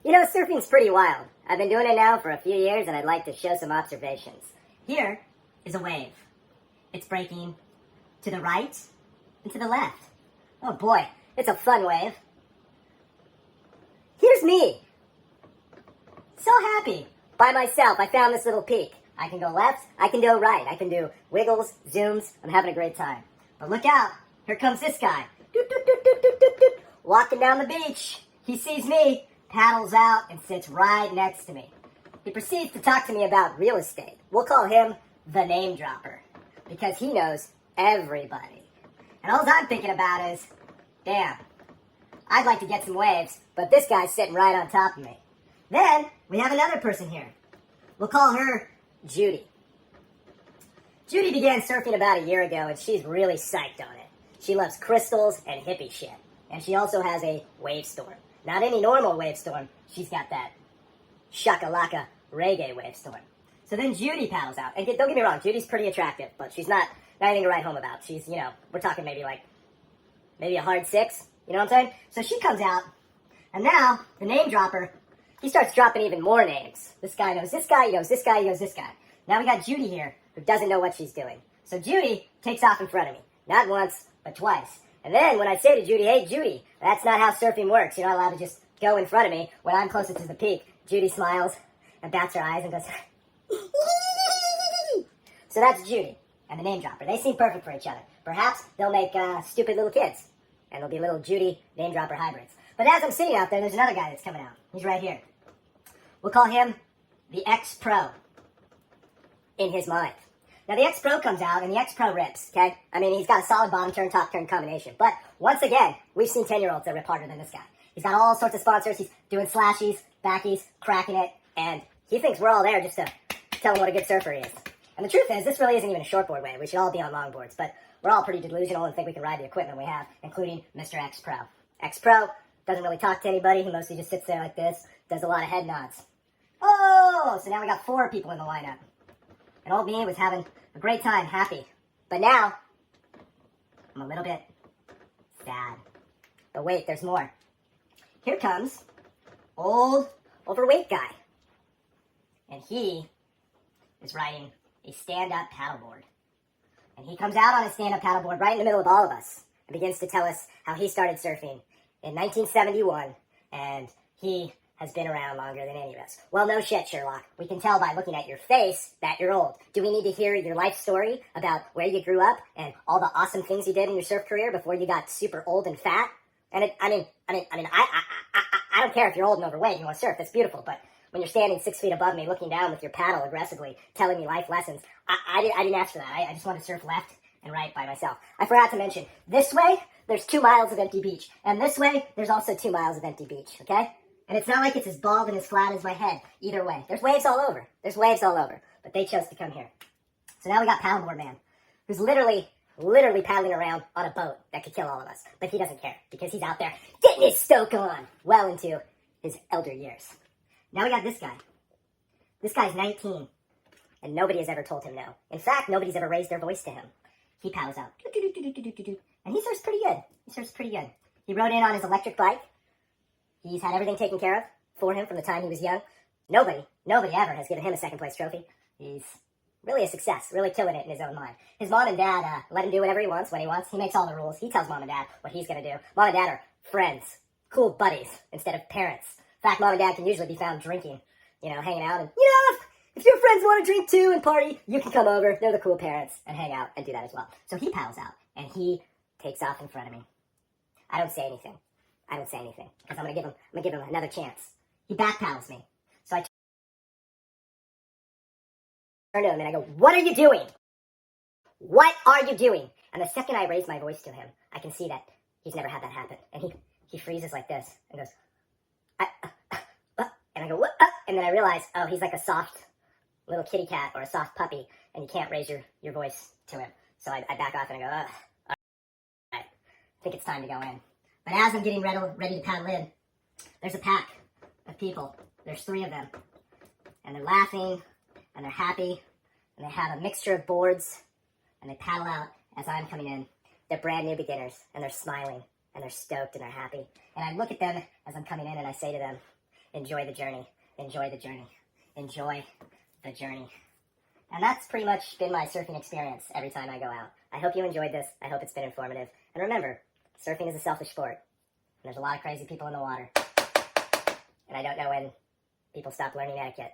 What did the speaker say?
You know, surfing's pretty wild. I've been doing it now for a few years, and I'd like to show some observations. Here is a wave. It's breaking to the right and to the left. Oh boy, it's a fun wave. Here's me. So happy. By myself, I found this little peak. I can go left, I can go right. I can do wiggles, zooms. I'm having a great time. But look out. Here comes this guy. Doot, doot, doot, doot, doot, doot, doot. Walking down the beach. He sees me, paddles out, and sits right next to me. He proceeds to talk to me about real estate. We'll call him the name dropper, because he knows everybody. And all I'm thinking about is, damn, I'd like to get some waves, but this guy's sitting right on top of me. Then, we have another person here. We'll call her Judy. Judy began surfing about a year ago, and she's really psyched on it. She loves crystals and hippie shit. And she also has a wave storm. Not any normal wave storm. She's got that shakalaka reggae wave storm. So then Judy paddles out. And don't get me wrong, Judy's pretty attractive, but she's not anything to write home about. She's, we're talking maybe a hard 6. You know what I'm saying? So she comes out, and now the name dropper, he starts dropping even more names. This guy knows this guy, he knows this guy, he knows this guy. Now we got Judy here, who doesn't know what she's doing. So Judy takes off in front of me. Not once, but twice. And then when I say to Judy, hey Judy, that's not how surfing works. You're not allowed to just go in front of me when I'm closest to the peak. Judy smiles and bats her eyes and goes, So that's Judy and the name dropper. They seem perfect for each other. Perhaps they'll make stupid little kids. And they'll be little Judy name dropper hybrids. But as I'm sitting out there, there's another guy that's coming out. He's right here. We'll call him the X-Pro in his mind. Now, the X-Pro comes out, and the X-Pro rips, okay? I mean, he's got a solid bottom turn, top turn combination. But, once again, we've seen 10-year-olds that rip harder than this guy. He's got all sorts of sponsors. He's doing slashies, backies, cracking it, and he thinks we're all there just to tell him what a good surfer he is. And the truth is, this really isn't even a shortboard wave. We should all be on longboards, but we're all pretty delusional and think we can ride the equipment we have, including Mr. X-Pro. X-Pro doesn't really talk to anybody. He mostly just sits there like this, does a lot of head nods. Oh, so now we got 4 people in the lineup. And old me was having a great time, happy. But now, I'm a little bit sad. But wait, there's more. Here comes old, overweight guy. And he is riding a stand-up paddleboard. And he comes out on a stand-up paddleboard right in the middle of all of us and begins to tell us how he started surfing in 1971, and he has been around longer than any of us. Well, no shit, Sherlock. We can tell by looking at your face that you're old. Do we need to hear your life story about where you grew up and all the awesome things you did in your surf career before you got super old and fat? And I don't care if you're old and overweight and you want to surf. That's beautiful. But when you're standing 6 feet above me, looking down with your paddle aggressively, telling me life lessons, I didn't ask for that. I just want to surf left and right by myself. I forgot to mention, this way, there's 2 miles of empty beach. And this way, there's also 2 miles of empty beach, okay? And it's not like it's as bald and as flat as my head. Either way. There's waves all over. There's waves all over. But they chose to come here. So now we got Paddleboard Man, who's literally paddling around on a boat that could kill all of us. But he doesn't care, because he's out there getting his stoke on well into his elder years. Now we got this guy. This guy's 19. And nobody has ever told him no. In fact, nobody's ever raised their voice to him. He paddles out. And he surfs pretty good. He rode in on his electric bike. He's had everything taken care of for him from the time he was young. Nobody ever has given him a second place trophy. He's really a success, really killing it in his own mind. His mom and dad let him do whatever he wants, when he wants. He makes all the rules. He tells mom and dad what he's going to do. Mom and dad are friends, cool buddies, instead of parents. In fact, mom and dad can usually be found drinking, hanging out. And, if your friends want to drink too and party, you can come over. They're the cool parents and hang out and do that as well. So he paddles out, and he takes off in front of me. I don't say anything, because I'm gonna give him another chance. He back paddles me. So I turn to him and I go, "What are you doing? What are you doing?" And the second I raise my voice to him, I can see that he's never had that happen. And he freezes like this and goes, and I go, "What?" And then I realize, oh, he's like a soft little kitty cat or a soft puppy, and you can't raise your voice to him. So I back off and I go, all right, I think it's time to go in. But as I'm getting ready to paddle in, there's a pack of people. There's 3 of them. And they're laughing, and they're happy, and they have a mixture of boards, and they paddle out as I'm coming in. They're brand new beginners, and they're smiling, and they're stoked, and they're happy. And I look at them as I'm coming in, and I say to them, enjoy the journey, enjoy the journey, enjoy the journey. And that's pretty much been my surfing experience every time I go out. I hope you enjoyed this. I hope it's been informative. And remember, surfing is a selfish sport. And there's a lot of crazy people in the water. And I don't know when people stop learning etiquette.